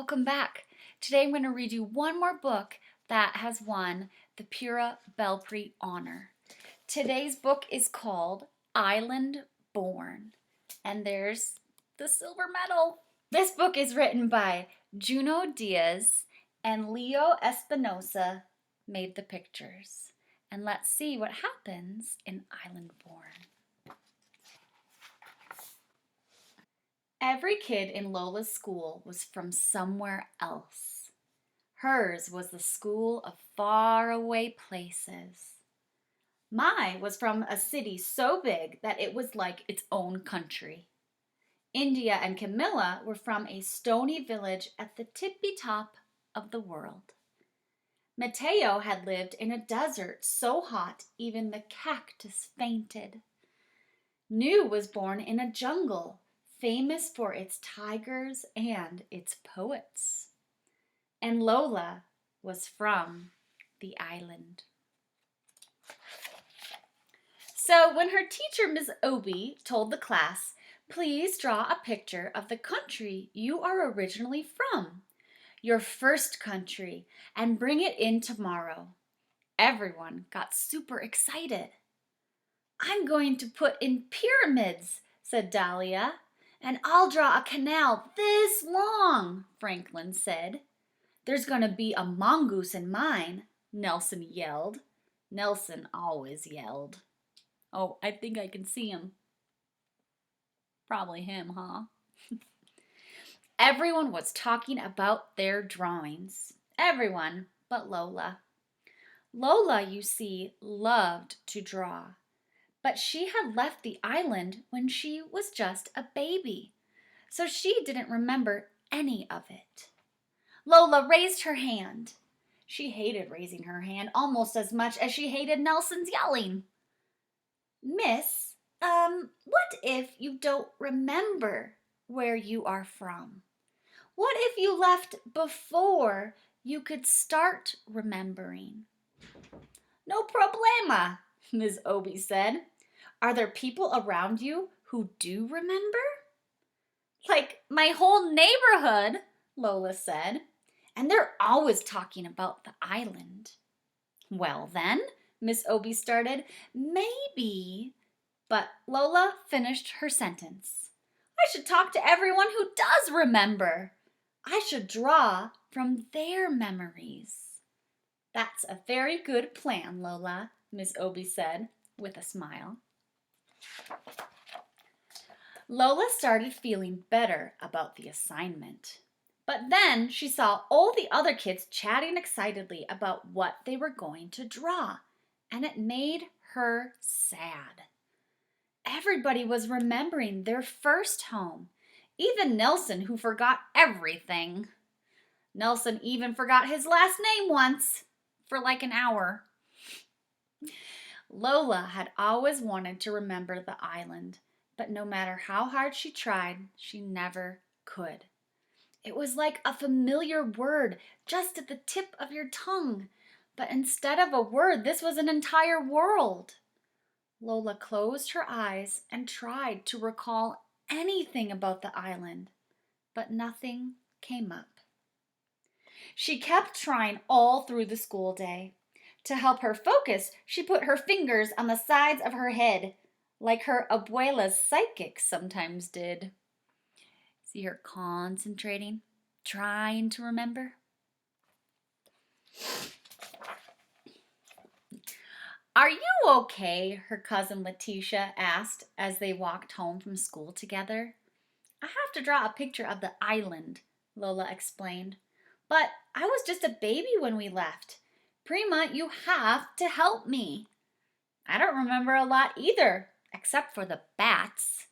welcome back. Today I'm going to read you one more book that has won the Pura Belpre honor. Today's book is called Island Born, and there's the silver medal. This book is written by Junot Diaz, and Leo Espinosa made the pictures. And let's see what happens in Island Born. Every kid in Lola's school was from somewhere else. Hers was the school of faraway places. Mai was from a city so big that it was like its own country. India and Camilla were from a stony village at the tippy top of the world. Mateo had lived in a desert so hot even the cactus fainted. Nu was born in a jungle famous for its tigers and its poets. And Lola was from the island. So when her teacher, Ms. Obi, told the class, "Please draw a picture of the country you are originally from, your first country, and bring it in tomorrow," everyone got super excited. "I'm going to put in pyramids," said Dahlia. "And I'll draw a canal this long," Franklin said. "There's going to be a mongoose in mine," Nelson yelled. Nelson always yelled. Oh, I think I can see him. Probably him, huh? Everyone was talking about their drawings. Everyone but Lola. Lola, you see, loved to draw. But she had left the island when she was just a baby, so she didn't remember any of it. Lola raised her hand. She hated raising her hand almost as much as she hated Nelson's yelling. "Miss, what if you don't remember where you are from? What if you left before you could start remembering?" "No problema," Ms. Obi said. "Are there people around you who do remember?" "Like my whole neighborhood," Lola said. "And they're always talking about the island." "Well then," Miss Obi started, "maybe," but Lola finished her sentence. "I should talk to everyone who does remember. I should draw from their memories." "That's a very good plan, Lola," Miss Obi said with a smile. Lola started feeling better about the assignment. But then she saw all the other kids chatting excitedly about what they were going to draw, and it made her sad. Everybody was remembering their first home, even Nelson, who forgot everything. Nelson even forgot his last name once, for like an hour. Lola had always wanted to remember the island, but no matter how hard she tried, she never could. It was like a familiar word just at the tip of your tongue, but instead of a word, this was an entire world. Lola closed her eyes and tried to recall anything about the island, but nothing came up. She kept trying all through the school day. To help her focus, she put her fingers on the sides of her head, like her abuela's psychic sometimes did. See her concentrating, trying to remember? "Are you okay?" her cousin Letitia asked as they walked home from school together. "I have to draw a picture of the island," Lola explained. "But I was just a baby when we left. Prima, you have to help me." "I don't remember a lot either, except for the bats.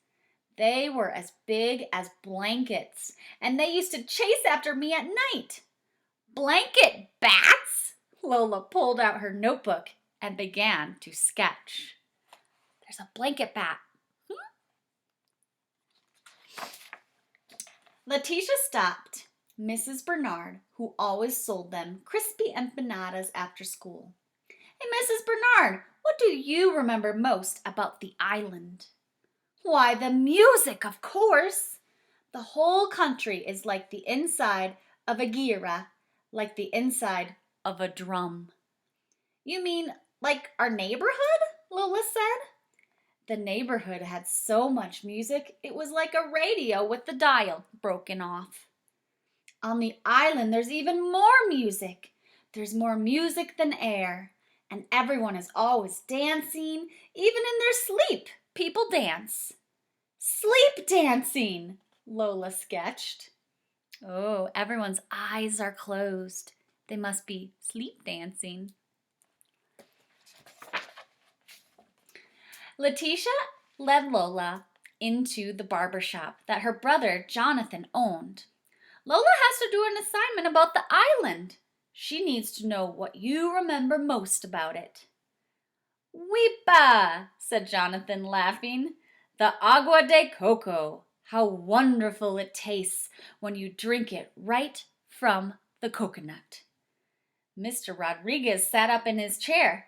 They were as big as blankets, and they used to chase after me at night." "Blanket bats?" Lola pulled out her notebook and began to sketch. "There's a blanket bat." Letitia stopped Mrs. Bernard, who always sold them crispy empanadas after school. "Hey, Mrs. Bernard, what do you remember most about the island?" "Why, the music, of course. The whole country is like the inside of a gira, like the inside of a drum. You mean like our neighborhood? Lola said. The neighborhood had so much music, it was like a radio with the dial broken off. On the island, there's even more music. There's more music than air, and everyone is always dancing, even in their sleep. People dance. Sleep dancing, Lola sketched. Oh, everyone's eyes are closed. They must be sleep dancing. Letitia led Lola into the barber shop that her brother Jonathan owned. Lola has to do an assignment about the island. She needs to know what you remember most about it. Weepa, said Jonathan, laughing. The agua de coco. How wonderful it tastes when you drink it right from the coconut. Mr. Rodriguez sat up in his chair.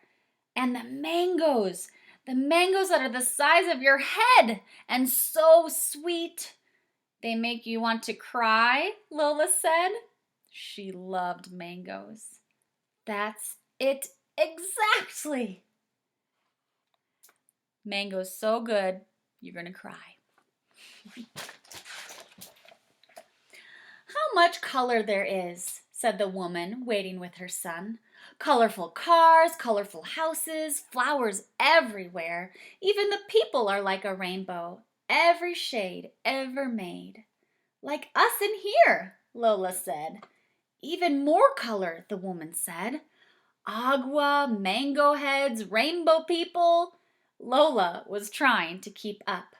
And the mangoes that are the size of your head and so sweet. They make you want to cry, Lola said. She loved mangoes. That's it exactly. Mango's so good, you're going to cry. How much color there is, said the woman waiting with her son. Colorful cars, colorful houses, flowers everywhere. Even the people are like a rainbow, every shade ever made. Like us in here, Lola said. Even more color, the woman said. Agua, mango heads, rainbow people. Lola was trying to keep up.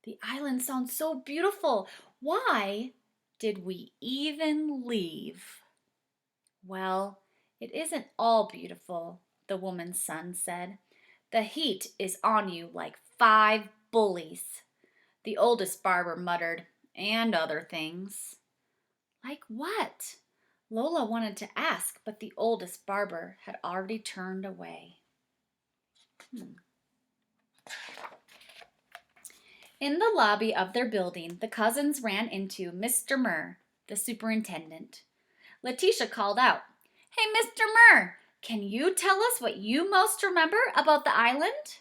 The island sounds so beautiful. Why did we even leave? Well, it isn't all beautiful, the woman's son said. The heat is on you like 5 bullies. The oldest barber muttered, and other things. Like what? Lola wanted to ask, but the oldest barber had already turned away. In the lobby of their building, the cousins ran into Mr. Murr, the superintendent. Letitia called out, Hey, Mr. Murr, can you tell us what you most remember about the island?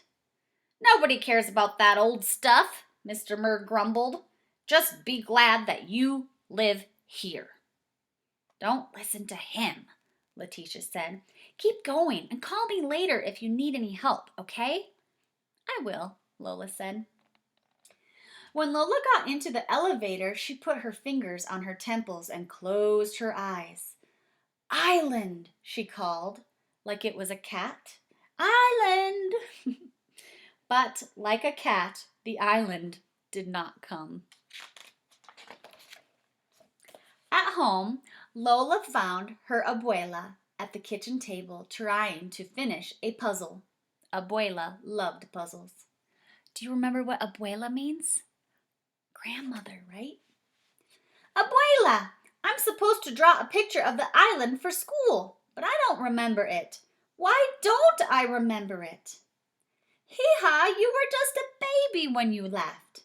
Nobody cares about that old stuff, Mr. Murr grumbled. Just be glad that you live here. Don't listen to him, Letitia said. Keep going and call me later if you need any help, okay? I will, Lola said. When Lola got into the elevator, she put her fingers on her temples and closed her eyes. Island, she called, like it was a cat. Island! But like a cat, the island did not come. At home, Lola found her abuela at the kitchen table trying to finish a puzzle. Abuela loved puzzles. Do you remember what abuela means? Grandmother, right? Abuela, I'm supposed to draw a picture of the island for school, but I don't remember it. Why don't I remember it? Hee-ha, you were just a baby when you left.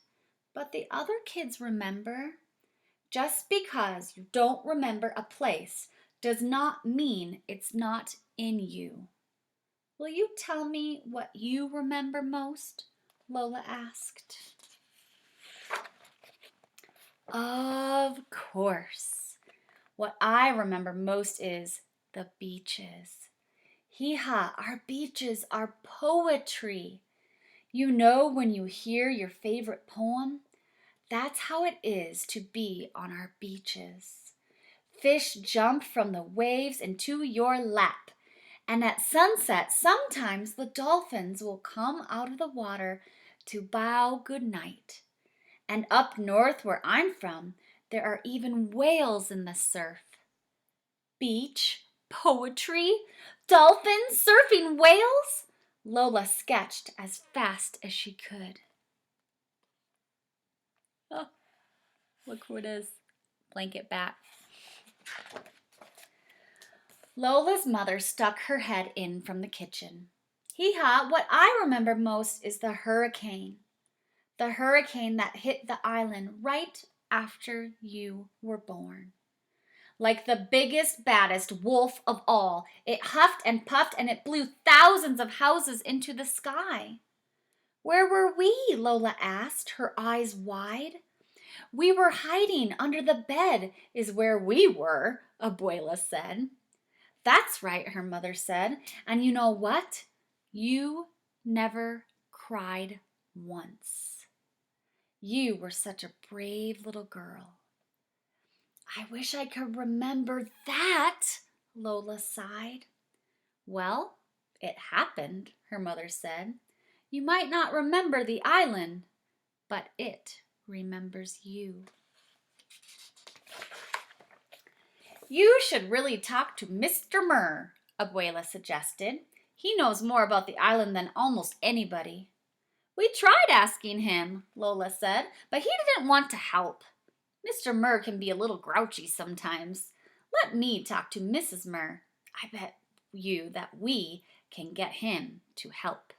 But the other kids remember. Just because you don't remember a place does not mean it's not in you. Will you tell me what you remember most? Lola asked. Of course. What I remember most is the beaches. Hee-ha, our beaches are poetry. You know when you hear your favorite poem? That's how it is to be on our beaches. Fish jump from the waves into your lap. And at sunset, sometimes the dolphins will come out of the water to bow good night. And up north where I'm from, there are even whales in the surf. Beach, poetry, dolphins, surfing whales? Lola sketched as fast as she could. Oh, look who it is. Blanket bat. Lola's mother stuck her head in from the kitchen. Hee-ha, what I remember most is the hurricane. The hurricane that hit the island right after you were born. Like the biggest, baddest wolf of all, it huffed and puffed and it blew thousands of houses into the sky. Where were we? Lola asked, her eyes wide. We were hiding under the bed, is where we were, Abuela said. That's right, her mother said. And you know what? You never cried once. You were such a brave little girl. I wish I could remember that, Lola sighed. Well, it happened, her mother said. You might not remember the island, but it remembers you. You should really talk to Mr. Murr, Abuela suggested. He knows more about the island than almost anybody. We tried asking him, Lola said, but he didn't want to help. Mr. Murr can be a little grouchy sometimes. Let me talk to Mrs. Murr. I bet you that we can get him to help.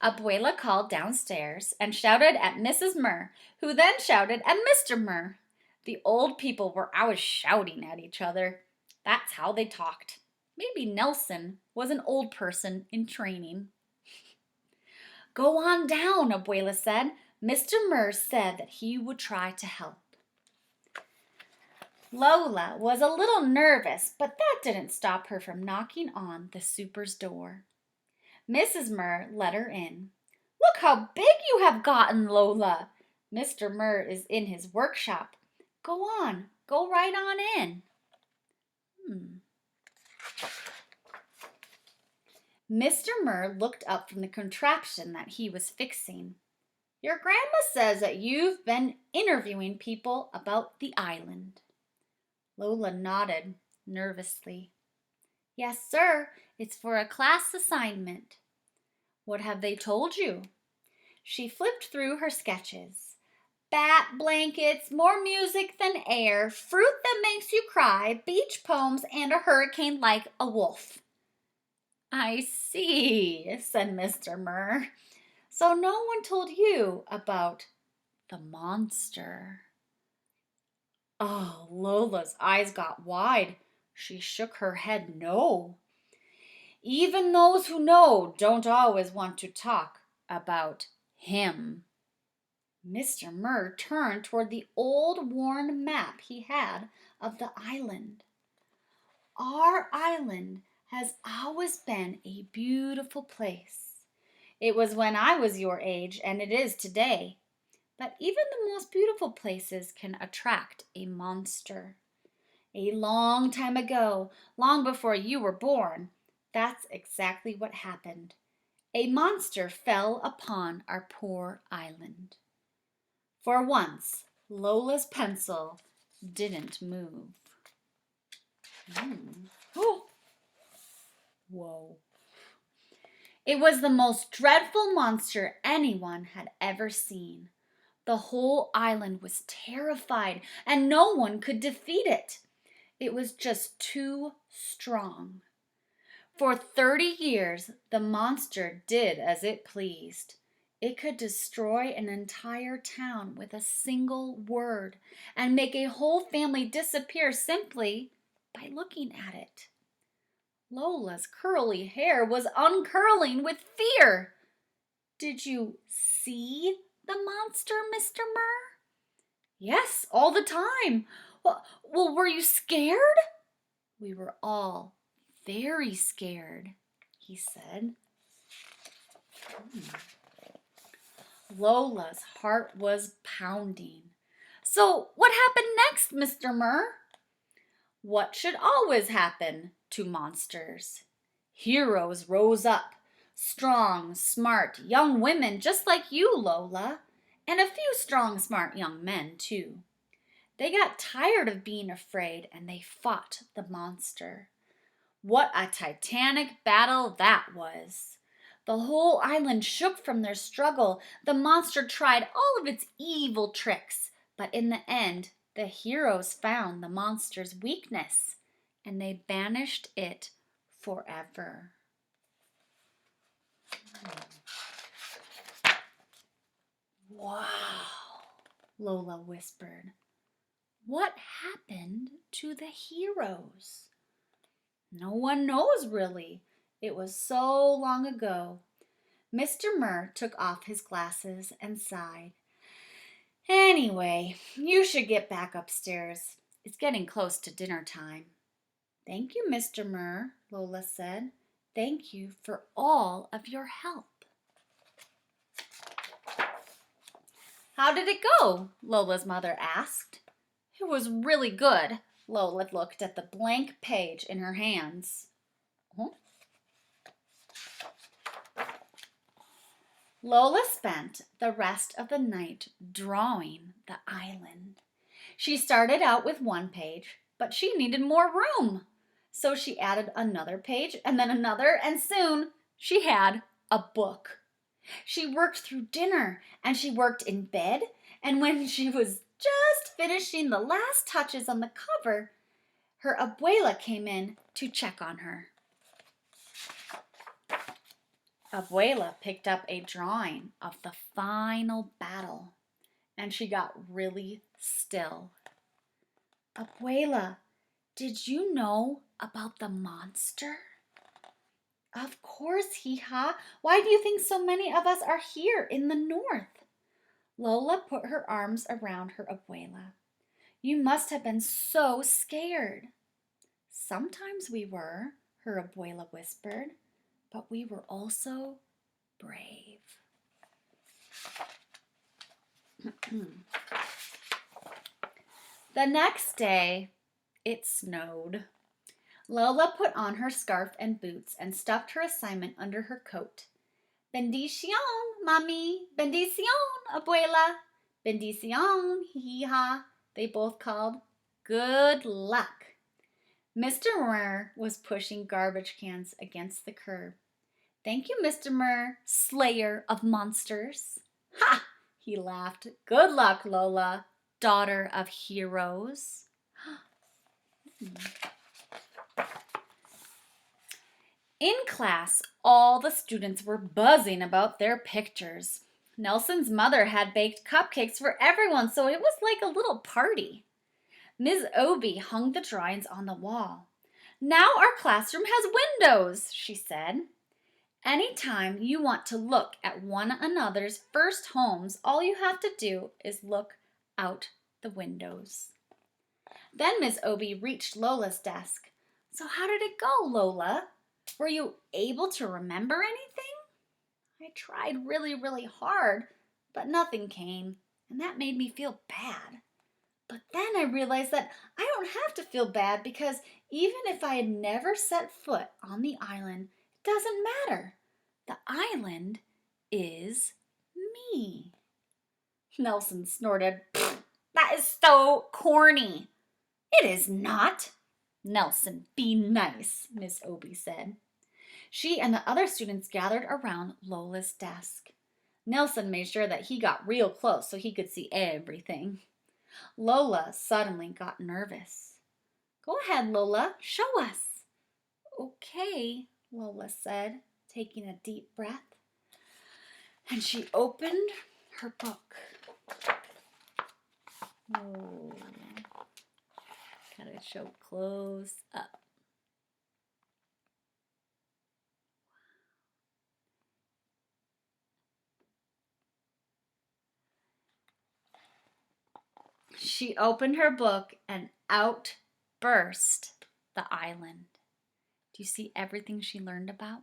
Abuela called downstairs and shouted at Mrs. Murr, who then shouted at Mr. Murr. The old people were always shouting at each other. That's how they talked. Maybe Nelson was an old person in training. Go on down, Abuela said. Mr. Murr said that he would try to help. Lola was a little nervous, but that didn't stop her from knocking on the super's door. Mrs. Murr let her in. Look how big you have gotten, Lola. Mr. Murr is in his workshop. Go on, go right on in. Mr. Murr looked up from the contraption that he was fixing. Your grandma says that you've been interviewing people about the island. Lola nodded nervously. Yes, sir. It's for a class assignment. What have they told you? She flipped through her sketches. Bat blankets, more music than air, fruit that makes you cry, beach poems, and a hurricane like a wolf. I see, said Mr. Murr. So no one told you about the monster. Oh, Lola's eyes got wide. She shook her head no. Even those who know don't always want to talk about him. Mr. Murr turned toward the old worn map he had of the island. Our island has always been a beautiful place. It was when I was your age, and it is today. But even the most beautiful places can attract a monster. A long time ago, long before you were born, that's exactly what happened. A monster fell upon our poor island. For once, Lola's pencil didn't move. Oh. Whoa. It was the most dreadful monster anyone had ever seen. The whole island was terrified, and no one could defeat it. It was just too strong. For 30 years, the monster did as it pleased. It could destroy an entire town with a single word and make a whole family disappear simply by looking at it. Lola's curly hair was uncurling with fear. Did you see the monster, Mr. Murr? Yes, all the time. Well, were you scared? We were all very scared, he said. Lola's heart was pounding. So what happened next, Mr. Murr? What should always happen to monsters? Heroes rose up. Strong, smart, young women just like you, Lola. And a few strong, smart young men, too. They got tired of being afraid and they fought the monster. What a titanic battle that was! The whole island shook from their struggle. The monster tried all of its evil tricks, but in the end, the heroes found the monster's weakness and they banished it forever. Wow, Lola whispered. What happened to the heroes? No one knows really. It was so long ago. Mr. Murr took off his glasses and sighed. Anyway, you should get back upstairs. It's getting close to dinner time. Thank you, Mr. Murr, Lola said. Thank you for all of your help. How did it go? Lola's mother asked. It was really good. Lola looked at the blank page in her hands. Lola spent the rest of the night drawing the island. She started out with one page, but she needed more room. So she added another page and then another, and soon she had a book. She worked through dinner and she worked in bed, and when she was just finishing the last touches on the cover, her abuela came in to check on her. Abuela picked up a drawing of the final battle, and she got really still. Abuela, did you know about the monster? Of course, hija. Why do you think so many of us are here in the north? Lola put her arms around her abuela. You must have been so scared. Sometimes we were, her abuela whispered, but we were also brave. The next day, it snowed. Lola put on her scarf and boots and stuffed her assignment under her coat. Bendición, mami. Bendición, abuela. Bendición, hija, they both called. Good luck. Mr. Murr was pushing garbage cans against the curb. Thank you, Mr. Murr, slayer of monsters. Ha! He laughed. Good luck, Lola, daughter of heroes. In class, all the students were buzzing about their pictures. Nelson's mother had baked cupcakes for everyone, so it was like a little party. Ms. Obie hung the drawings on the wall. Now our classroom has windows, she said. Anytime you want to look at one another's first homes, all you have to do is look out the windows. Then Ms. Obie reached Lola's desk. So how did it go, Lola? Were you able to remember anything? I tried really, really hard, but nothing came, and that made me feel bad. But then I realized that I don't have to feel bad because even if I had never set foot on the island, it doesn't matter. The island is me. Nelson snorted. That is so corny. It is not. Nelson, be nice, Miss Obie said. She and the other students gathered around Lola's desk. Nelson made sure that he got real close so he could see everything. Lola suddenly got nervous. Go ahead, Lola, show us. Okay, Lola said, taking a deep breath. And she opened her book. Oh, gotta show close up. She opened her book and out burst the island. Do you see everything she learned about?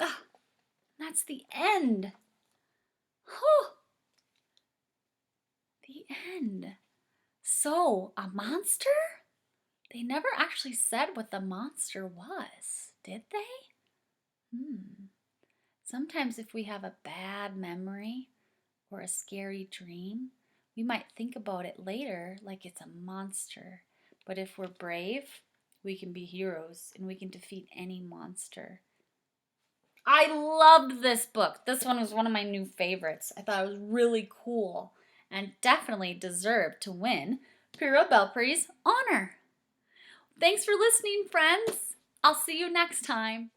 Ah, that's the end. Whew. The end. So, a monster? They never actually said what the monster was, did they? Sometimes if we have a bad memory or a scary dream, we might think about it later like it's a monster. But if we're brave, we can be heroes and we can defeat any monster. I loved this book. This one was one of my new favorites. I thought it was really cool and definitely deserved to win Pura Belpry's honor. Thanks for listening, friends. I'll see you next time.